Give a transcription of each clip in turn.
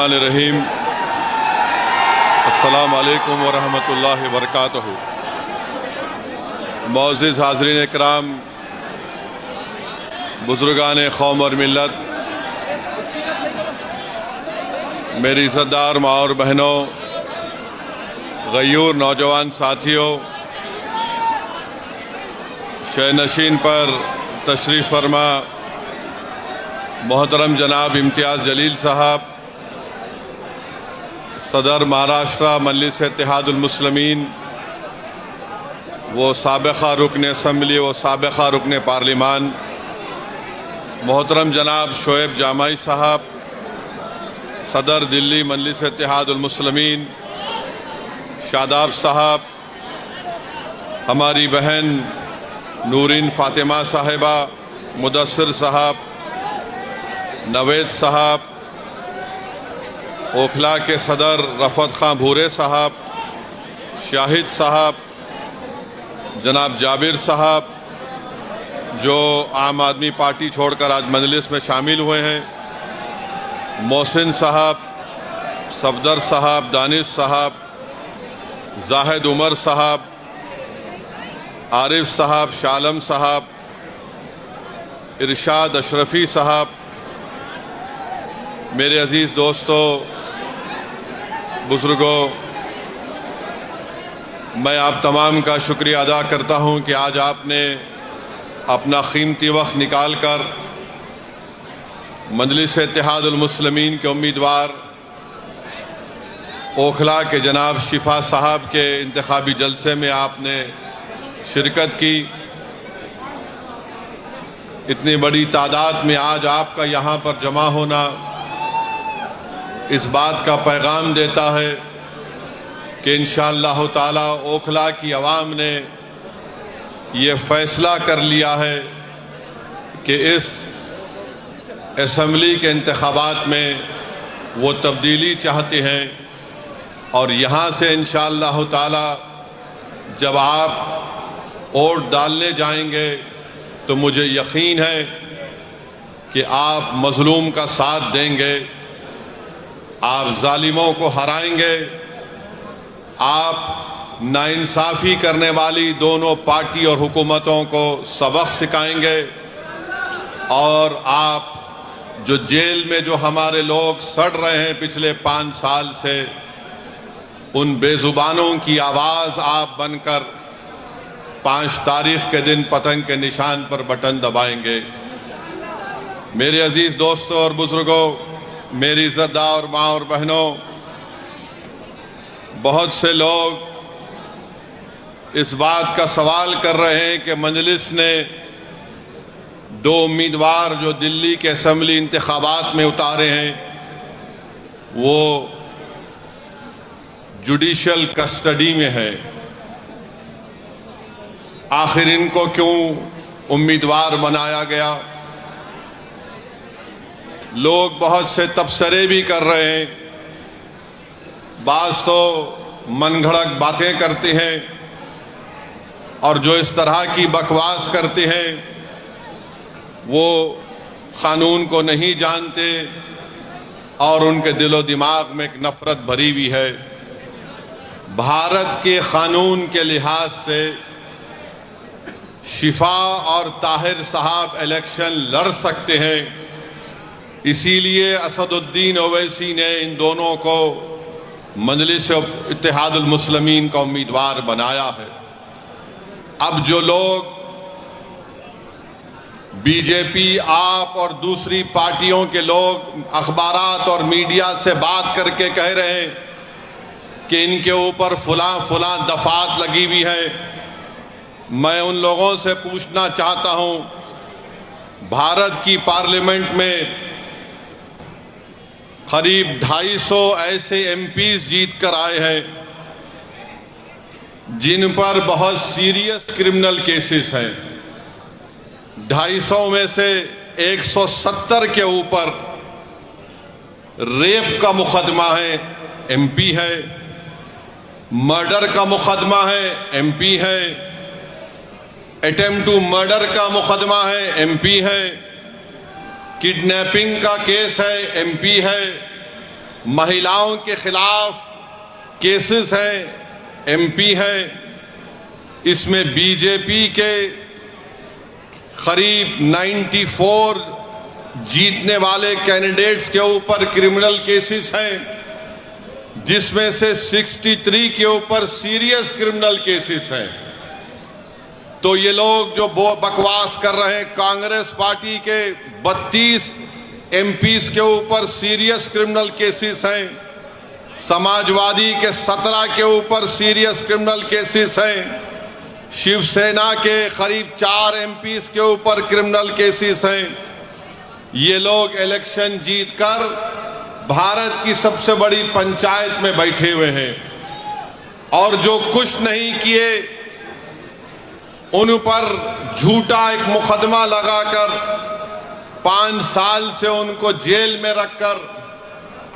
रहीम। अस्सलाम वालेकुम वरहमतुल्लाहि वबरकातुहू। मुअज़्ज़िज़ हाज़रीन इकराम, बुज़ुर्गान कौम और मिल्लत, मेरी इज़्ज़तदार माँ और बहनों, गयूर नौजवान साथियों, शहनशीन पर तशरीफ़ फरमा मोहतरम जनाब इम्तियाज़ जलील साहब, सदर महाराष्ट्र मजलिस इत्तेहादुल मुस्लिमीन, वो साबिक़ा रुकन असम्बली व साबिक़ा रुकन पार्लिमान मोहतरम जनाब शोएब जामाई साहब, सदर दिल्ली मजलिस इत्तेहादुल मुस्लिमीन शादाब साहब, हमारी बहन नूरीन फ़ातिमा साहिबा, मुदस्सिर साहब, नवेद साहब, ओखला के सदर रफ़त खां भूरे साहब, शाहिद साहब, जनाब जाबिर साहब जो आम आदमी पार्टी छोड़कर आज मजलिस में शामिल हुए हैं, मोहसिन साहब, सफदर साहब, दानिश साहब, जाहिद उमर साहब, आरिफ साहब, शालम साहब, इरशाद अशरफी साहब, मेरे अज़ीज़ दोस्तों, बुज़ुर्गों, मैं आप तमाम का शुक्रिया अदा करता हूं कि आज आपने अपना कीमती वक्त निकाल कर मजलिस इत्तेहादुल मुस्लिमीन के उम्मीदवार ओखला के जनाब शिफा साहब के इंतखाबी जलसे में आपने शिरकत की। इतनी बड़ी तादाद में आज आपका यहाँ पर जमा होना इस बात का पैगाम देता है कि इंशाअल्लाह ताला ओखला की आवाम ने ये फ़ैसला कर लिया है कि इस असम्बली के इंतखाबात में वो तब्दीली चाहते हैं, और यहाँ से इंशाअल्लाह ताला जब आप वोट डालने जाएंगे तो मुझे यकीन है कि आप मज़लूम का साथ देंगे, आप जालिमों को हराएंगे, आप नाइंसाफ़ी करने वाली दोनों पार्टी और हुकूमतों को सबक सिखाएंगे, और आप जो जेल में जो हमारे लोग सड़ रहे हैं पिछले 5 साल से, उन बेजुबानों की आवाज़ आप बनकर 5 तारीख के दिन पतंग के निशान पर बटन दबाएंगे। मेरे अजीज़ दोस्तों और बुज़ुर्गों, मेरी इज़्ज़तदार माँ और बहनों, बहुत से लोग इस बात का सवाल कर रहे हैं कि मजलिस ने 2 उम्मीदवार जो दिल्ली के असम्बली इंतखाबात में उतारे हैं वो जुडिशल कस्टडी में है, आखिर इनको क्यों उम्मीदवार बनाया गया। लोग बहुत से तबसरे भी कर रहे हैं, बाज़ तो मनगढ़ंत बातें करते हैं, और जो इस तरह की बकवास करते हैं वो क़ानून को नहीं जानते और उनके दिलो दिमाग में एक नफ़रत भरी हुई है। भारत के क़ानून के लिहाज से शिफा और ताहिर साहब इलेक्शन लड़ सकते हैं, इसीलिए असदुद्दीन ओवैसी ने इन दोनों को मजलिस इत्तेहादुल मुस्लिमीन का उम्मीदवार बनाया है। अब जो लोग बीजेपी, आप और दूसरी पार्टियों के लोग अखबारात और मीडिया से बात करके कह रहे हैं कि इनके ऊपर फलां दफात लगी हुई है, मैं उन लोगों से पूछना चाहता हूं, भारत की पार्लियामेंट में करीब 250 ऐसे एमपीज जीत कर आए हैं जिन पर बहुत सीरियस क्रिमिनल केसेस हैं। 250 में से 170 के ऊपर रेप का मुकदमा है, एमपी है, मर्डर का मुकदमा है, एमपी है, अटेम्प्ट टू मर्डर का मुकदमा है, एमपी है, किडनैपिंग का केस है, एमपी है, महिलाओं के खिलाफ केसेस हैं, एमपी है। इसमें बीजेपी के करीब 94 जीतने वाले कैंडिडेट्स के ऊपर क्रिमिनल केसेस हैं, जिसमें से 63 के ऊपर सीरियस क्रिमिनल केसेस हैं। तो ये लोग जो बकवास कर रहे हैं, कांग्रेस पार्टी के 32 एमपीज के ऊपर सीरियस क्रिमिनल केसेस हैं, समाजवादी के 17 के ऊपर सीरियस क्रिमिनल केसेस हैं, शिवसेना के करीब 4 एमपीज के ऊपर क्रिमिनल केसेस हैं। ये लोग इलेक्शन जीतकर भारत की सबसे बड़ी पंचायत में बैठे हुए हैं और जो कुछ नहीं किए उन पर झूठा एक मुकदमा लगाकर 5 साल से उनको जेल में रखकर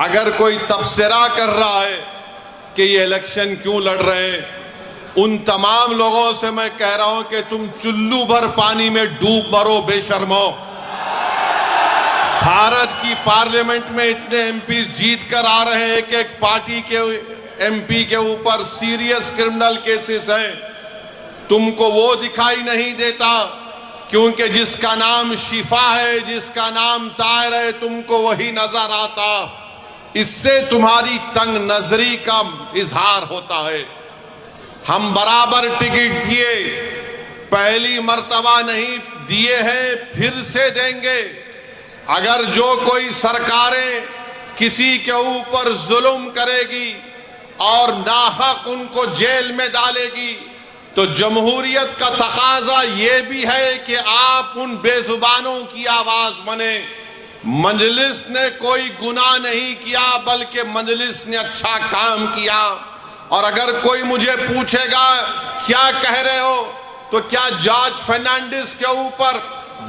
अगर कोई तबसरा कर रहा है कि ये इलेक्शन क्यों लड़ रहे हैं, उन तमाम लोगों से मैं कह रहा हूं कि तुम चुल्लू भर पानी में डूब मरो बेशर्मो। भारत की पार्लियामेंट में इतने एमपी जीत कर आ रहे हैं कि एक पार्टी के एमपी के ऊपर सीरियस क्रिमिनल केसेस हैं। तुमको वो दिखाई नहीं देता क्योंकि जिसका नाम शिफा है, जिसका नाम ताहिर है, तुमको वही नजर आता। इससे तुम्हारी तंग नजरी का इजहार होता है। हम बराबर टिकट दिए, पहली मर्तबा नहीं दिए हैं, फिर से देंगे। अगर जो कोई सरकारें किसी के ऊपर जुल्म करेगी और नाहक उनको जेल में डालेगी, तो जमहूरियत का तकाजा ये भी है कि आप उन बेजुबानों की आवाज बने। मजलिस ने कोई गुनाह नहीं किया, बल्कि मजलिस ने अच्छा काम किया। और अगर कोई मुझे पूछेगा क्या कह रहे हो, तो क्या जॉर्ज फर्नांडिस के ऊपर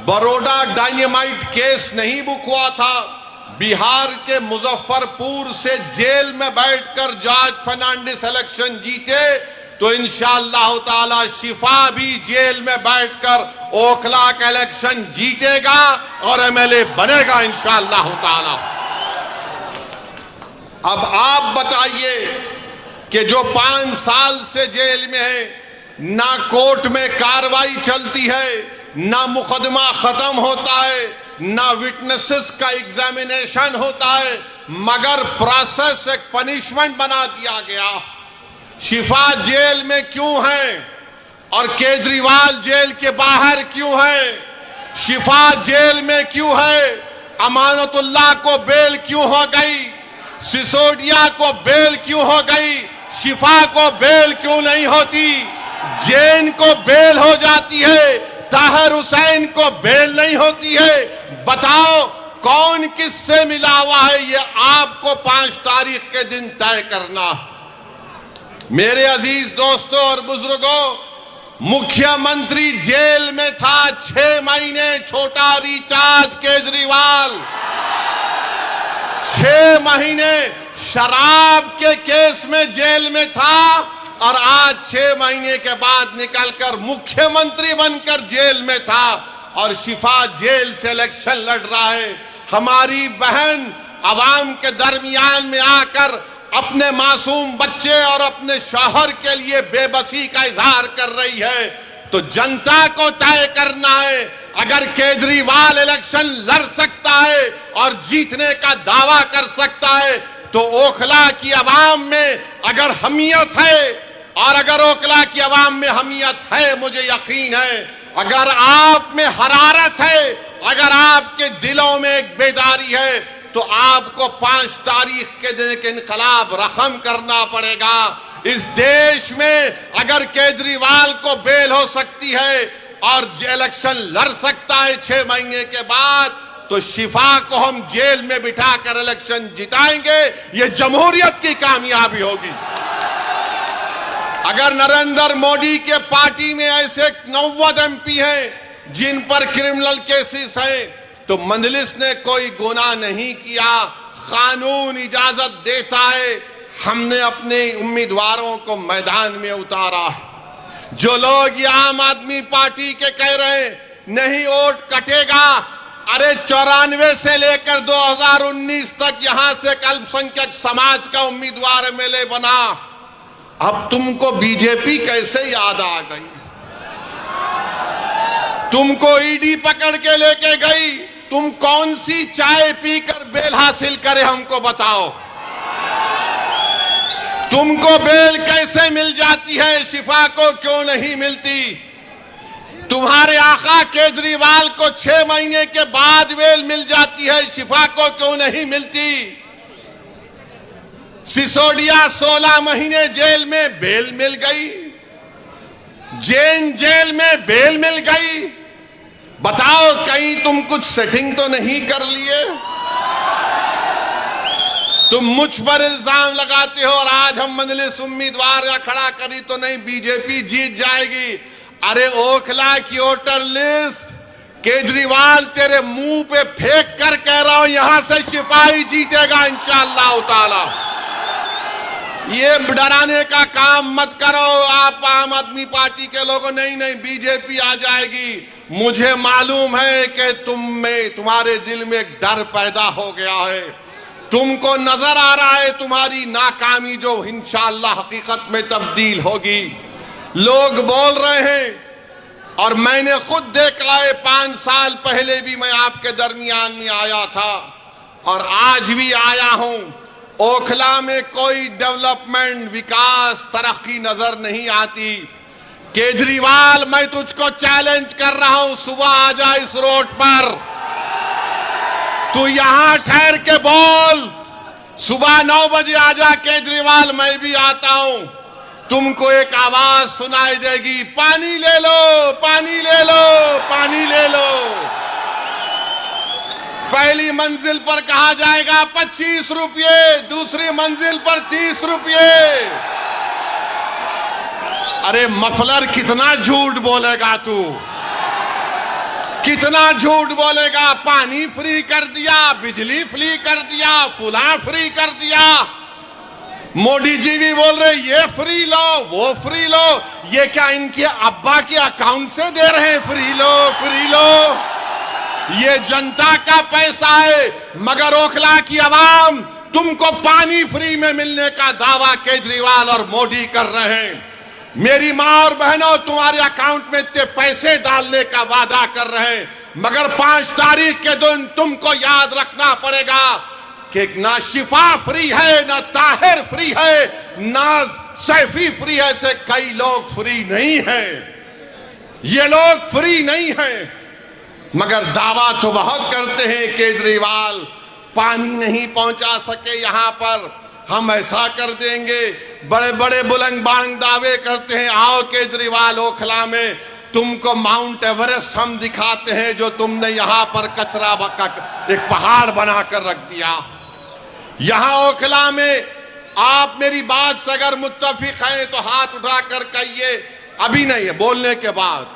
बड़ौदा डायनेमाइट केस नहीं बुक हुआ था? बिहार के मुजफ्फरपुर से जेल में बैठकर जॉर्ज फर्नांडिस इलेक्शन जीते, तो इंशाअल्लाह ताला शिफा भी जेल में बैठकर ओखला का इलेक्शन जीतेगा और एमएलए बनेगा इंशाअल्लाह ताला। अब आप बताइए कि जो 5 साल से जेल में है, ना कोर्ट में कार्रवाई चलती है, ना मुकदमा खत्म होता है, ना विटनेसेस का एग्जामिनेशन होता है, मगर प्रोसेस एक पनिशमेंट बना दिया गया। शिफा जेल में क्यों है और केजरीवाल जेल के बाहर क्यों है? शिफा जेल में क्यों है? अमानतुल्लाह को बेल क्यों हो गई? सिसोदिया को बेल क्यों हो गई? शिफा को बेल क्यों नहीं होती? जैन को बेल हो जाती है, ताहिर हुसैन को बेल नहीं होती है। बताओ कौन किससे मिला हुआ है, ये आपको 5 तारीख के दिन तय करना। मेरे अजीज दोस्तों और बुजुर्गों, मुख्यमंत्री जेल में था 6 महीने, छोटा रिचार्ज केजरीवाल 6 महीने शराब के केस में जेल में था और आज 6 महीने के बाद निकलकर मुख्यमंत्री बनकर जेल में था और शिफा जेल से इलेक्शन लड़ रहा है। हमारी बहन अवाम के दरमियान में आकर अपने मासूम बच्चे और अपने शौहर के लिए बेबसी का इजहार कर रही है। तो जनता को तय करना है। अगर केजरीवाल इलेक्शन लड़ सकता है और जीतने का दावा कर सकता है, तो ओखला की आवाम में अगर हमीयत है, और अगर ओखला की आवाम में हमीयत है, मुझे यकीन है, अगर आप में हरारत है, अगर आपके दिलों में एक बेदारी है, तो आपको 5 तारीख के दिन के इनकलाब रकम करना पड़ेगा। इस देश में अगर केजरीवाल को बेल हो सकती है और इलेक्शन लड़ सकता है 6 महीने के बाद, तो शिफा को हम जेल में बिठाकर इलेक्शन जिताएंगे। ये जमहूरियत की कामयाबी होगी। अगर नरेंद्र मोदी के पार्टी में ऐसे 90 एमपी हैं जिन पर क्रिमिनल केसेस हैं, तो मजलिस ने कोई गुनाह नहीं किया, कानून इजाजत देता है। हमने अपने उम्मीदवारों को मैदान में उतारा। जो लोग ये आम आदमी पार्टी के कह रहे हैं नहीं वोट कटेगा, अरे 94 से लेकर 2019 तक यहां से अल्पसंख्यक समाज का उम्मीदवार एमएलए बना। अब तुमको बीजेपी कैसे याद आ गई? तुमको ईडी पकड़ के लेके गई। तुम कौन सी चाय पीकर बेल हासिल करे हमको बताओ। तुमको बेल कैसे मिल जाती है, शिफा को क्यों नहीं मिलती? तुम्हारे आका केजरीवाल को 6 महीने के बाद बेल मिल जाती है, शिफा को क्यों नहीं मिलती? सिसोदिया 16 महीने जेल में बेल मिल गई, जैन जेल में बेल मिल गई। बताओ कहीं तुम कुछ सेटिंग तो नहीं कर लिए? तुम मुझ पर इल्जाम लगाते हो और आज हम मजलिस उम्मीदवार या खड़ा करी तो नहीं बीजेपी जीत जाएगी। अरे ओखला की वोटर लिस्ट केजरीवाल तेरे मुंह पे फेंक कर कह रहा हूं, यहां से सिपाही जीतेगा इंशाअल्लाह ताला। ये डराने का काम मत करो आप आम आदमी पार्टी के लोगों। नहीं बीजेपी आ जाएगी। मुझे मालूम है कि तुम्हारे दिल में एक डर पैदा हो गया है। तुमको नजर आ रहा है तुम्हारी नाकामी जो इंशाअल्लाह हकीकत में तब्दील होगी। लोग बोल रहे हैं और मैंने खुद देखा है, 5 साल पहले भी मैं आपके दरमियान में आया था और आज भी आया हूं। ओखला में कोई डेवलपमेंट, विकास, तरक्की नजर नहीं आती। केजरीवाल, मैं तुझको चैलेंज कर रहा हूं, सुबह आ जा इस रोड पर, तू यहां ठहर के बोल। सुबह 9 बजे आ जा केजरीवाल, मैं भी आता हूं। तुमको एक आवाज सुनाई देगी, पानी ले लो, पानी ले लो, पानी ले लो। पहली मंजिल पर कहा जाएगा 25 रुपये, दूसरी मंजिल पर 30 रुपये। अरे मफलर, कितना झूठ बोलेगा तू, कितना झूठ बोलेगा? पानी फ्री कर दिया, बिजली फ्री कर दिया, फुला फ्री कर दिया। मोदी जी भी बोल रहे ये फ्री लो, वो फ्री लो। ये क्या इनके अब्बा के अकाउंट से दे रहे हैं? फ्री लो, फ्री लो। ये जनता का पैसा है। मगर ओखला की आवाम, तुमको पानी फ्री में मिलने का दावा केजरीवाल और मोदी कर रहे हैं। मेरी माँ और बहनों, तुम्हारे अकाउंट में इतने पैसे डालने का वादा कर रहे हैं, मगर 5 तारीख के दिन तुमको याद रखना पड़ेगा कि ना शिफा फ्री है, ना ताहिर फ्री है, ना सैफी फ्री है। ऐसे कई लोग फ्री नहीं हैं। ये लोग फ्री नहीं हैं, मगर दावा तो बहुत करते हैं। केजरीवाल पानी नहीं पहुंचा सके यहां पर, हम ऐसा कर देंगे। बड़े बड़े बुलंद बांग दावे करते हैं। आओ केजरीवाल, ओखला में तुमको माउंट एवरेस्ट हम दिखाते हैं, जो तुमने यहां पर कचरा एक पहाड़ बनाकर रख दिया। यहां ओखला में आप मेरी बात से अगर मुत्तफिक हैं तो हाथ उठाकर कहिए। अभी नहीं है, बोलने के बाद।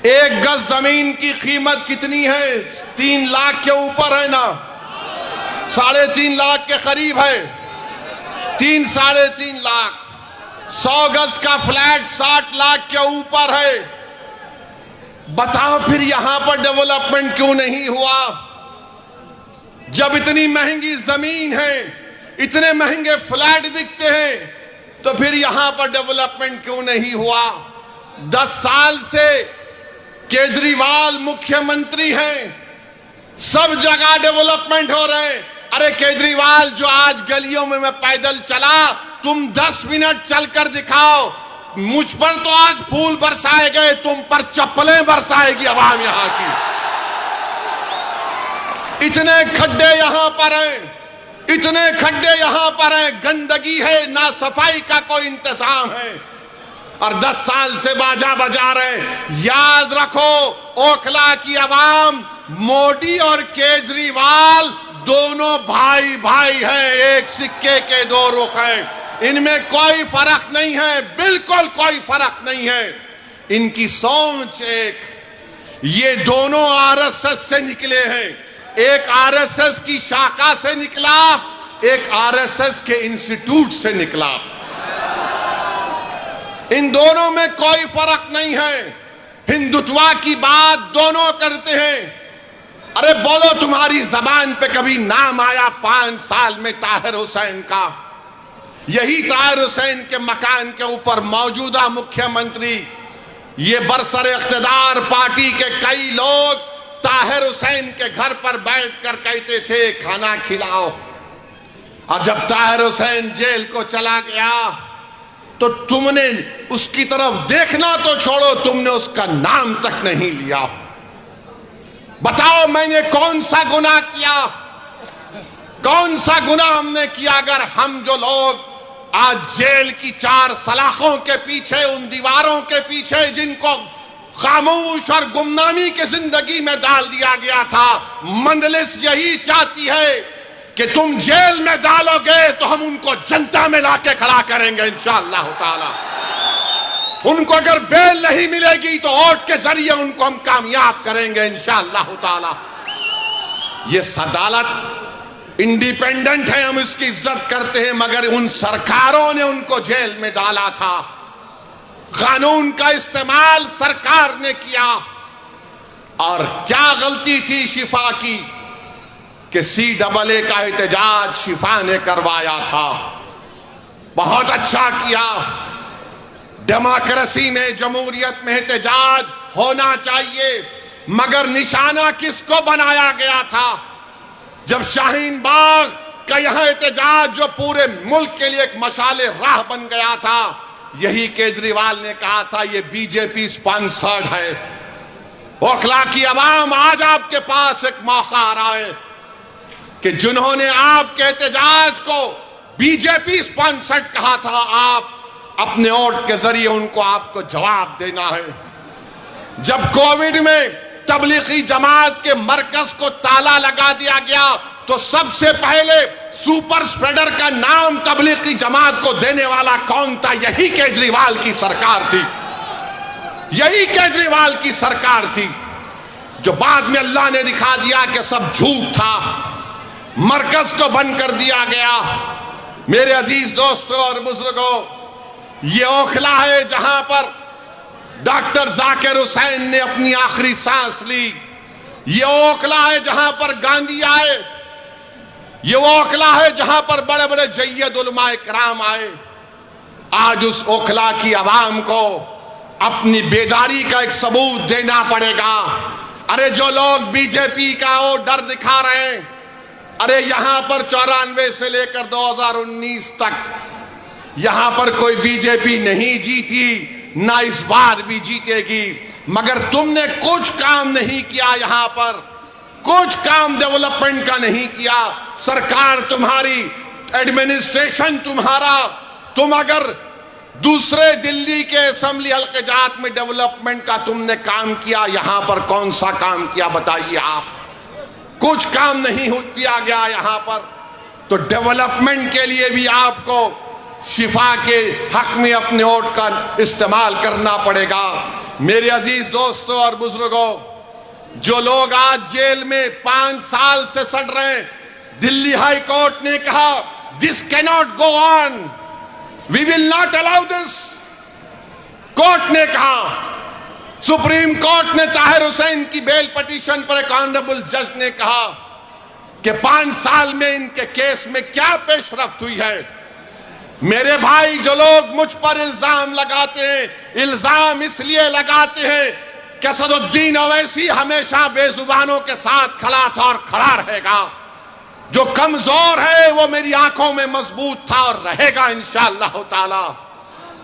1 गज जमीन की कीमत कितनी है? 3 लाख के ऊपर है ना, 3.5 लाख के करीब है। 3 साढ़े 3 लाख। 100 गज का फ्लैट 60 लाख के ऊपर है। बताओ फिर यहां पर डेवलपमेंट क्यों नहीं हुआ? जब इतनी महंगी जमीन है, इतने महंगे फ्लैट बिकते हैं, तो फिर यहां पर डेवलपमेंट क्यों नहीं हुआ? 10 साल से केजरीवाल मुख्यमंत्री हैं, सब जगह डेवलपमेंट हो रहे हैं। अरे केजरीवाल, जो आज गलियों में मैं पैदल चला, तुम 10 मिनट चलकर दिखाओ। मुझ पर तो आज फूल बरसाए गए, तुम पर चप्पलें बरसाएगी आवाम यहां की। इतने खड्डे यहां पर हैं, इतने खड्डे यहां पर हैं, गंदगी है, ना सफाई का कोई इंतजाम है, और 10 साल से बाजा बजा रहे हैं। याद रखो, ओखला की आवाम, मोदी और केजरीवाल दोनों भाई भाई हैं, एक सिक्के के 2 रुख हैं। इनमें कोई फर्क नहीं है, बिल्कुल कोई फर्क नहीं है। इनकी सोच एक। ये दोनों आरएसएस से निकले हैं। एक आरएसएस की शाखा से निकला, एक आरएसएस के इंस्टीट्यूट से निकला। इन दोनों में कोई फर्क नहीं है। हिंदुत्वा की बात दोनों करते हैं। अरे बोलो, तुम्हारी जबान पे कभी नाम आया 5 साल में ताहिर हुसैन का? यही ताहिर हुसैन के मकान के ऊपर मौजूदा मुख्यमंत्री, ये बरसर इख्तिदार पार्टी के कई लोग ताहिर हुसैन के घर पर बैठकर कहते थे खाना खिलाओ। और जब ताहिर हुसैन जेल को चला गया तो तुमने उसकी तरफ देखना तो छोड़ो, तुमने उसका नाम तक नहीं लिया। बताओ मैंने कौन सा गुनाह किया? कौन सा गुनाह हमने किया? अगर हम जो लोग आज जेल की 4 सलाखों के पीछे, उन दीवारों के पीछे जिनको खामोश और गुमनामी की जिंदगी में डाल दिया गया था, मंजलिस यही चाहती है कि तुम जेल में डालोगे तो हम उनको जनता में लाके खड़ा करेंगे इंशाअल्लाह ताला। उनको अगर बेल नहीं मिलेगी तो वोट के जरिए उनको हम कामयाब करेंगे इंशाअल्लाह ताला। ये अदालत इंडिपेंडेंट है, हम इसकी इज्जत करते हैं, मगर उन सरकारों ने उनको जेल में डाला था। कानून का इस्तेमाल सरकार ने किया। और क्या गलती थी शिफा की कि CAA का एहतजाज शिफा ने करवाया था। बहुत अच्छा किया। डेमोक्रेसी में, जमहूरियत में एहतजाज होना चाहिए, मगर निशाना किसको बनाया गया था? जब शाहीन बाग का यहां एहतजाज जो पूरे मुल्क के लिए एक मशाले राह बन गया था, यही केजरीवाल ने कहा था ये बीजेपी स्पॉन्सर्ड है। ओखला की आवाम, आज आपके पास एक मौका आ रहा है कि जिन्होंने आपके एहतजाज को बीजेपी स्पॉन्सर्ड कहा था, आप अपने वोट के जरिए उनको आपको जवाब देना है। जब कोविड में तबलीगी जमात के मरकज को ताला लगा दिया गया तो सबसे पहले सुपर स्प्रेडर का नाम तबलीगी जमात को देने वाला कौन था? यही केजरीवाल की सरकार थी। यही केजरीवाल की सरकार थी, जो बाद में अल्लाह ने दिखा दिया कि सब झूठ था, मरकज को बंद कर दिया गया। मेरे अजीज दोस्तों और बुजुर्गों, ये ओखला है जहां पर डॉक्टर जाकिर हुसैन ने अपनी आखिरी सांस ली। ये ओखला है जहां पर गांधी आए। ये ओखला है जहां पर बड़े बड़े जय्यद उलमा इकराम आए। आज उस ओखला की आवाम को अपनी बेदारी का एक सबूत देना पड़ेगा। अरे जो लोग बीजेपी का वो डर दिखा रहे हैं, अरे यहां पर 94 से लेकर 2019 तक यहां पर कोई बीजेपी नहीं जीती, ना इस बार भी जीतेगी, मगर तुमने कुछ काम नहीं किया। यहां पर कुछ काम डेवलपमेंट का नहीं किया। सरकार तुम्हारी, एडमिनिस्ट्रेशन तुम्हारा, तुम अगर दूसरे दिल्ली के असेंबली हल्के जात में डेवलपमेंट का तुमने काम किया, यहां पर कौन सा काम किया बताइए आप? कुछ काम नहीं किया गया यहां पर। तो डेवलपमेंट के लिए भी आपको शिफा के हक में अपने वोट का इस्तेमाल करना पड़ेगा। मेरे अजीज दोस्तों और बुजुर्गों, जो लोग आज जेल में 5 साल से सड़ रहे हैं, दिल्ली हाई कोर्ट ने कहा this cannot go on, we will not allow this. Court ने कहा, सुप्रीम कोर्ट ने ताहिर हुसैन की बेल पिटीशन पर एक ऑनरेबल जज ने कहा कि 5 साल में इनके केस में क्या पेशरफ्त हुई है। मेरे भाई, जो लोग मुझ पर इल्जाम लगाते हैं, इल्जाम इसलिए लगाते हैं कि असदुद्दीन ओवैसी हमेशा बेजुबानों के साथ खड़ा था और खड़ा रहेगा। जो कमजोर है वो मेरी आंखों में मजबूत था और रहेगा इंशाअल्लाह ताला।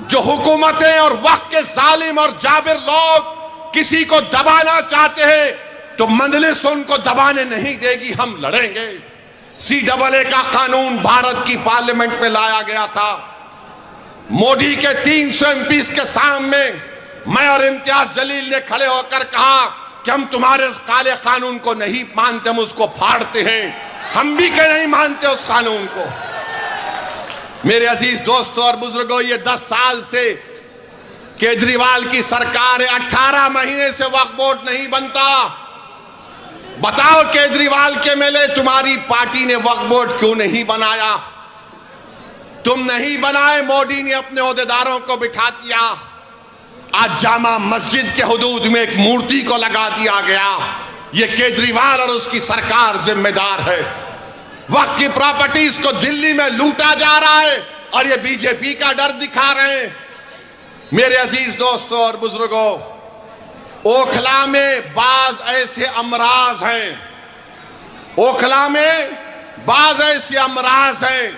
जो हुकूमतें और वक्त के जालिम और जाबिर लोग किसी को दबाना चाहते हैं तो मंजलिस उनको दबाने नहीं देगी, हम लड़ेंगे। CAA का कानून भारत की पार्लियामेंट में लाया गया था। मोदी के 300 MPs के सामने मैं और इम्तियाज जलील ने खड़े होकर कहा कि हम तुम्हारे काले कानून को नहीं मानते, हम उसको फाड़ते हैं। हम भी के नहीं मानते उस कानून को। मेरे अजीज दोस्तों और बुजुर्गों, ये 10 साल से केजरीवाल की सरकार है, 18 महीने से वक्फ बोर्ड नहीं बनता। बताओ केजरीवाल के मेले तुम्हारी पार्टी ने वक्फ बोर्ड क्यों नहीं बनाया? तुम नहीं बनाए, मोदी ने अपने ओहदेदारों को बिठा दिया। आज जामा मस्जिद के हुदूद में एक मूर्ति को लगा दिया गया। ये केजरीवाल और उसकी सरकार जिम्मेदार है। वक्त की प्रॉपर्टीज को दिल्ली में लूटा जा रहा है और ये बीजेपी का डर दिखा रहे हैं। मेरे अजीज दोस्तों और बुजुर्गों, ओखला में बाज ऐसे अमराज हैं, ओखला में बाज ऐसे अमराज हैं,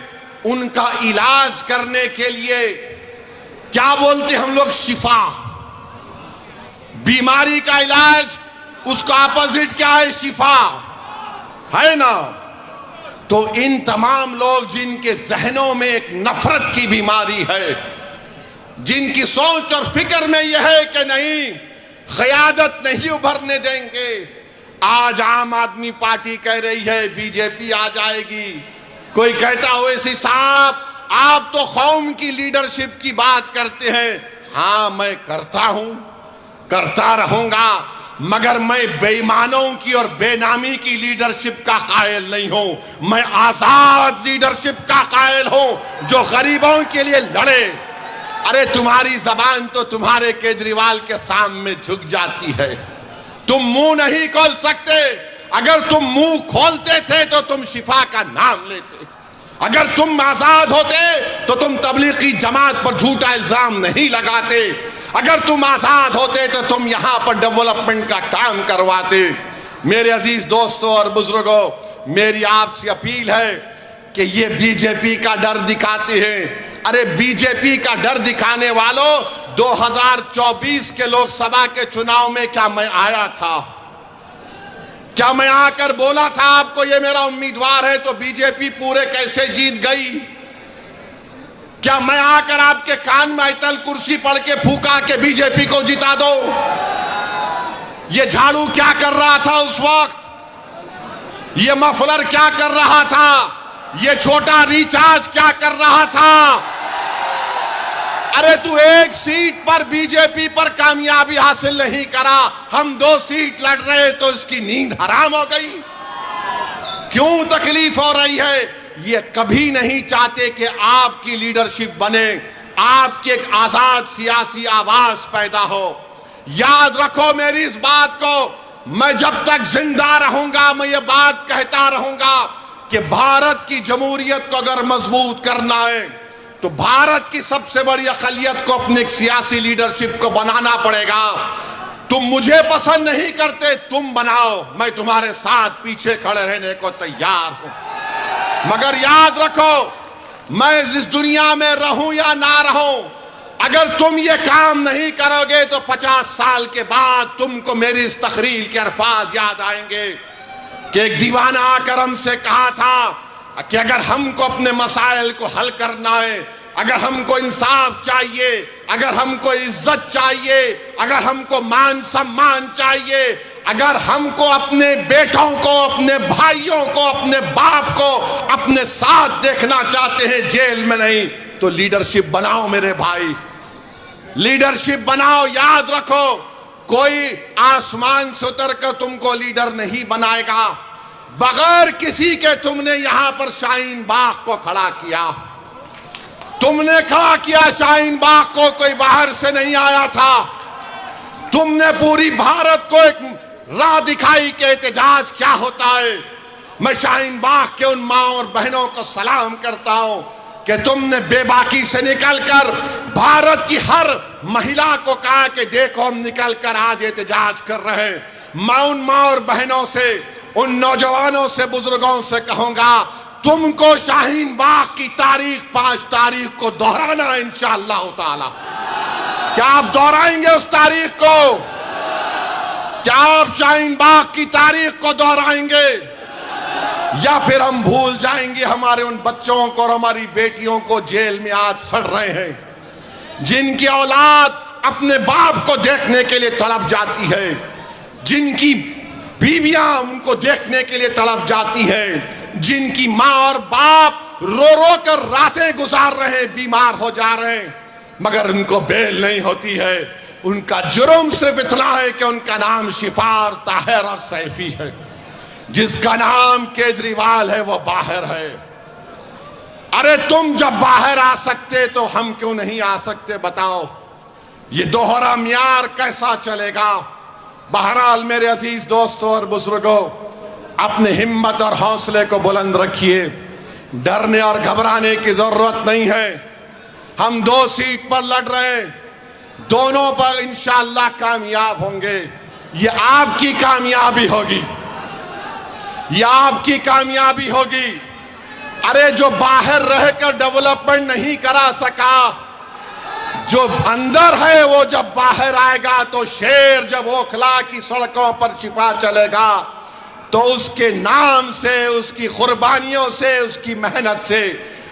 उनका इलाज करने के लिए क्या बोलते हम लोग, शिफा। बीमारी का इलाज, उसका अपोजिट क्या है, शिफा, है ना। तो इन तमाम लोग जिनके जहनों में एक नफरत की बीमारी है, जिनकी सोच और फिक्र में यह है कि नहीं, क़यादत नहीं उभरने देंगे। आज आम आदमी पार्टी कह रही है बीजेपी आ जाएगी। कोई कहता हो ओवैसी साहब आप तो कौम की लीडरशिप की बात करते हैं। हाँ, मैं करता हूं, करता रहूंगा, मगर मैं बेईमानों की और बेनामी की लीडरशिप का कायल नहीं हूं। मैं आजाद लीडरशिप का कायल हूं जो गरीबों के लिए लड़े। अरे तुम्हारी जबान तो तुम्हारे केजरीवाल के सामने झुक जाती है, तुम मुंह नहीं खोल सकते। अगर तुम मुंह खोलते थे तो तुम शिफा का नाम लेते। अगर तुम आजाद होते तो तुम तबलीगी जमात पर झूठा इल्जाम नहीं लगाते। अगर तुम आजाद होते तो तुम यहां पर डेवलपमेंट का काम करवाते। मेरे अजीज दोस्तों और बुजुर्गों, मेरी आपसे अपील है कि ये बीजेपी का डर दिखाते हैं। अरे बीजेपी का डर दिखाने वालों, 2024 के लोकसभा के चुनाव में क्या मैं आया था? क्या मैं आकर बोला था आपको ये मेरा उम्मीदवार है तो बीजेपी पूरे कैसे जीत गई? क्या मैं आकर आपके कान में आयतल कुर्सी पढ़ के फूका के बीजेपी को जिता दो? ये झाड़ू क्या कर रहा था उस वक्त? ये मफलर क्या कर रहा था? ये छोटा रिचार्ज क्या कर रहा था? अरे तू एक सीट पर बीजेपी पर कामयाबी हासिल नहीं करा, हम 2 सीट लड़ रहे तो इसकी नींद हराम हो गई। क्यों तकलीफ हो रही है? ये कभी नहीं चाहते कि आपकी लीडरशिप बने, आपकी एक आजाद सियासी आवाज पैदा हो। याद रखो मेरी इस बात को, मैं जब तक जिंदा रहूंगा मैं ये बात कहता रहूंगा कि भारत की जमहूरियत को अगर मजबूत करना है तो भारत की सबसे बड़ी अक़लियत को अपनी एक सियासी लीडरशिप को बनाना पड़ेगा। तुम मुझे पसंद नहीं करते, तुम बनाओ, मैं तुम्हारे साथ पीछे खड़े रहने को तैयार हूं। मगर याद रखो, मैं इस दुनिया में रहूं या ना रहूं, अगर तुम ये काम नहीं करोगे तो 50 साल के बाद तुमको मेरी इस तकरीर के अल्फाज याद आएंगे कि एक दीवाना आकर हमसे कहा था कि अगर हमको अपने मसाइल को हल करना है, अगर हमको इंसाफ चाहिए, अगर हमको इज्जत चाहिए, अगर हमको मान सम्मान चाहिए, अगर हमको अपने बेटों को, अपने भाइयों को, अपने बाप को अपने साथ देखना चाहते हैं, जेल में नहीं, तो लीडरशिप बनाओ मेरे भाई, लीडरशिप बनाओ। याद रखो, कोई आसमान से उतर कर तुमको लीडर नहीं बनाएगा। बगैर किसी के तुमने यहां पर शाहीन बाग को खड़ा किया, तुमने खड़ा किया शाहीन बाग को, कोई बाहर से नहीं आया था। तुमने पूरी भारत को एक राह दिखाई कि एहतजाज क्या होता है। मैं शाहीन बाग के उन माँ और बहनों को सलाम करता हूं कि तुमने बेबाकी से निकलकर भारत की हर महिला को कहा कि देखो हम निकलकर आज एहतजाज कर रहे हैं। मैं उन माँ और बहनों से, उन नौजवानों से, बुजुर्गों से कहूंगा, तुमको शाहीन बाग की तारीख 5 तारीख को दोहराना है इंशाअल्लाह ताला। क्या आप दोहराएंगे उस तारीख को? क्या आप शाहीन बाग की तारीख को दोहराएंगे या फिर हम भूल जाएंगे हमारे उन बच्चों को और हमारी बेटियों को जेल में आज सड़ रहे हैं, जिनकी औलाद अपने बाप को देखने के लिए तड़प जाती है, जिनकी बीवियां उनको देखने के लिए तड़प जाती है, जिनकी माँ और बाप रो रो कर रातें गुजार रहे हैं, बीमार हो जा रहे हैं, मगर उनको बेल नहीं होती है। उनका जुर्म सिर्फ इतना है कि उनका नाम शिफा और ताहिर और सैफी है। जिसका नाम केजरीवाल है वो बाहर है। अरे तुम जब बाहर आ सकते तो हम क्यों नहीं आ सकते बताओ? ये दोहरा म्यार कैसा चलेगा? बहरहाल मेरे अजीज दोस्तों और बुजुर्गों, अपने हिम्मत और हौसले को बुलंद रखिए। डरने और घबराने की जरूरत नहीं है। हम 2 सीट पर लड़ रहे हैं, दोनों पर इंशाअल्लाह कामयाब होंगे। ये आपकी कामयाबी होगी, ये आपकी कामयाबी होगी। अरे जो बाहर रहकर डेवलपमेंट नहीं करा सका, जो अंदर है वो जब बाहर आएगा तो शेर जब ओखला की सड़कों पर छिपा चलेगा तो उसके नाम से, उसकी कुर्बानियों से, उसकी मेहनत से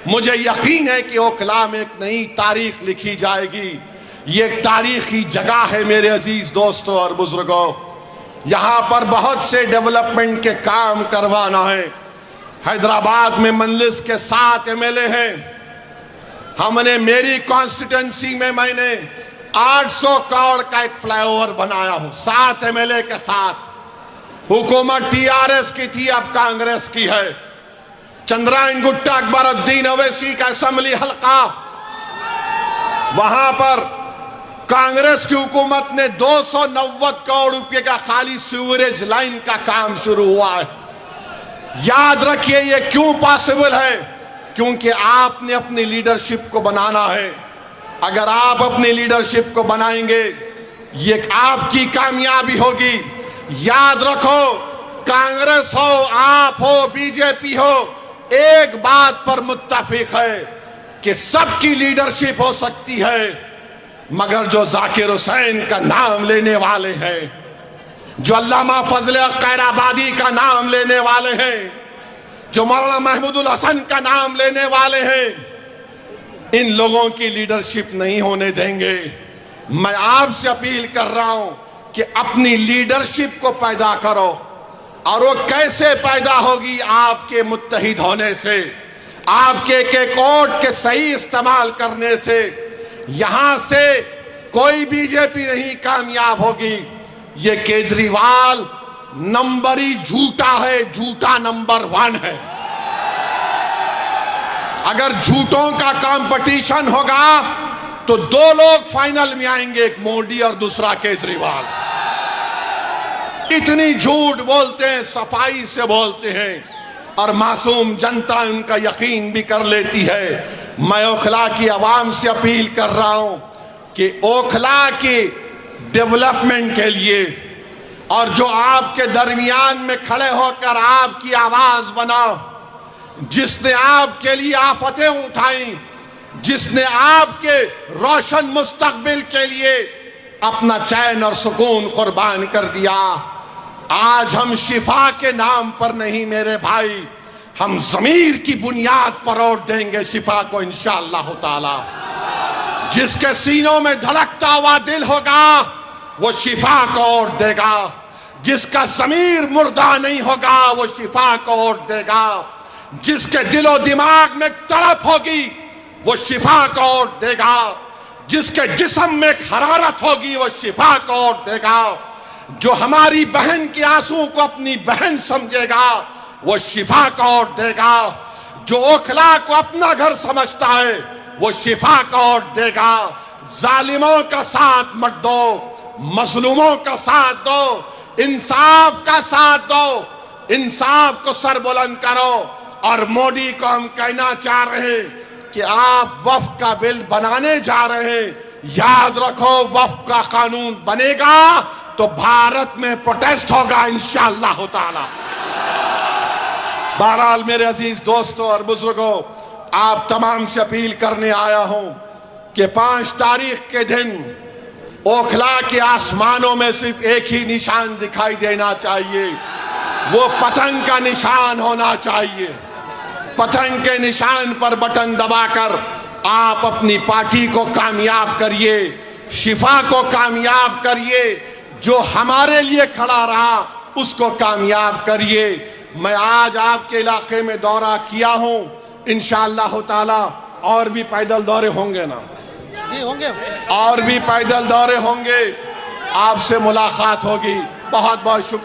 मुझे यकीन है कि ओखला में एक नई तारीख लिखी जाएगी। ये एक तारीखी जगह है मेरे अजीज दोस्तों और बुजुर्गों। यहाँ पर बहुत से डेवलपमेंट के काम करवाना है। हैदराबाद में मंजलिस के 7 MLA हैं। हमने मेरी कॉन्स्टिट्यूंसी में मैंने 800 करोड़ का एक फ्लाईओवर बनाया हूं 7 MLA के साथ। हुकूमत TRS की थी, अब कांग्रेस की है। चंद्रायन गुट्टा अकबरुद्दीन ओवैसी का असेंबली हल्का, वहां पर कांग्रेस की हुकूमत ने 290 करोड़ रुपए का खाली सीवरेज लाइन का काम शुरू हुआ है। याद रखिए ये क्यों पॉसिबल है? क्योंकि आपने अपनी लीडरशिप को बनाना है। अगर आप अपनी लीडरशिप को बनाएंगे, ये आपकी कामयाबी होगी। याद रखो, कांग्रेस हो, आप हो, बीजेपी हो, एक बात पर मुत्तफिक है कि सबकी लीडरशिप हो सकती है, मगर जो जाकिर हुसैन का नाम लेने वाले हैं, जो अल्लामा फजल खैराबादी का नाम लेने वाले हैं, जो मौलाना महमूदुल हसन का नाम लेने वाले हैं, इन लोगों की लीडरशिप नहीं होने देंगे। मैं आपसे अपील कर रहा हूं कि अपनी लीडरशिप को पैदा करो। और वो कैसे पैदा होगी? आपके मुत्तहिद होने से, आपके कोड के सही इस्तेमाल करने से। यहां से कोई बीजेपी नहीं कामयाब होगी। ये केजरीवाल नंबरी झूठा है, झूठा नंबर 1 है। अगर झूठों का कंपटीशन होगा तो 2 लोग फाइनल में आएंगे, एक मोदी और दूसरा केजरीवाल। इतनी झूठ बोलते हैं, सफाई से बोलते हैं, और मासूम जनता उनका यकीन भी कर लेती है। मैं ओखला की आवाम से अपील कर रहा हूं कि ओखला की डेवलपमेंट के लिए और जो आपके दरमियान में खड़े होकर आपकी आवाज बनाओ, जिसने आपके लिए आफतें उठाई, जिसने आपके रोशन मुस्तकबिल के लिए अपना चैन और सुकून कुर्बान कर दिया। आज हम शिफा के नाम पर नहीं मेरे भाई, हम ज़मीर की बुनियाद पर और देंगे शिफा को इंशाअल्लाह ताला। जिसके सीनों में धड़कता हुआ दिल होगा वो शिफा को और देगा। जिसका ज़मीर मुर्दा नहीं होगा वो शिफा को और देगा। जिसके दिलो दिमाग में तड़प होगी वो शिफा को और देगा। जिसके जिस्म में हरारत होगी वो शिफा को और देगा। जो हमारी बहन के आंसू को अपनी बहन समझेगा वो शिफा को और देगा। जो ओखला को अपना घर समझता है वो शिफा को और देगा। जालिमों का साथ मत दो, मजलूमों का साथ दो, इंसाफ का साथ दो, इंसाफ को सर बुलंद करो। और मोदी को हम कहना चाह रहे हैं कि आप वक्फ का बिल बनाने जा रहे हैं, याद रखो वक्फ का कानून बनेगा तो भारत में प्रोटेस्ट होगा इंशाअल्लाह ताला। बहरहाल मेरे अजीज दोस्तों और बुजुर्गों, आप तमाम से अपील करने आया हूं कि 5 तारीख के दिन ओखला के आसमानों में सिर्फ एक ही निशान दिखाई देना चाहिए, वो पतंग का निशान होना चाहिए। पतंग के निशान पर बटन दबाकर आप अपनी पार्टी को कामयाब करिए, शिफा को कामयाब करिए, जो हमारे लिए खड़ा रहा उसको कामयाब करिए। मैं आज आपके इलाके में दौरा किया हूं, इंशाअल्लाह ताला और भी पैदल दौरे होंगे ना जी, होंगे और भी पैदल दौरे होंगे, आपसे मुलाकात होगी। बहुत बहुत शुक्रिया।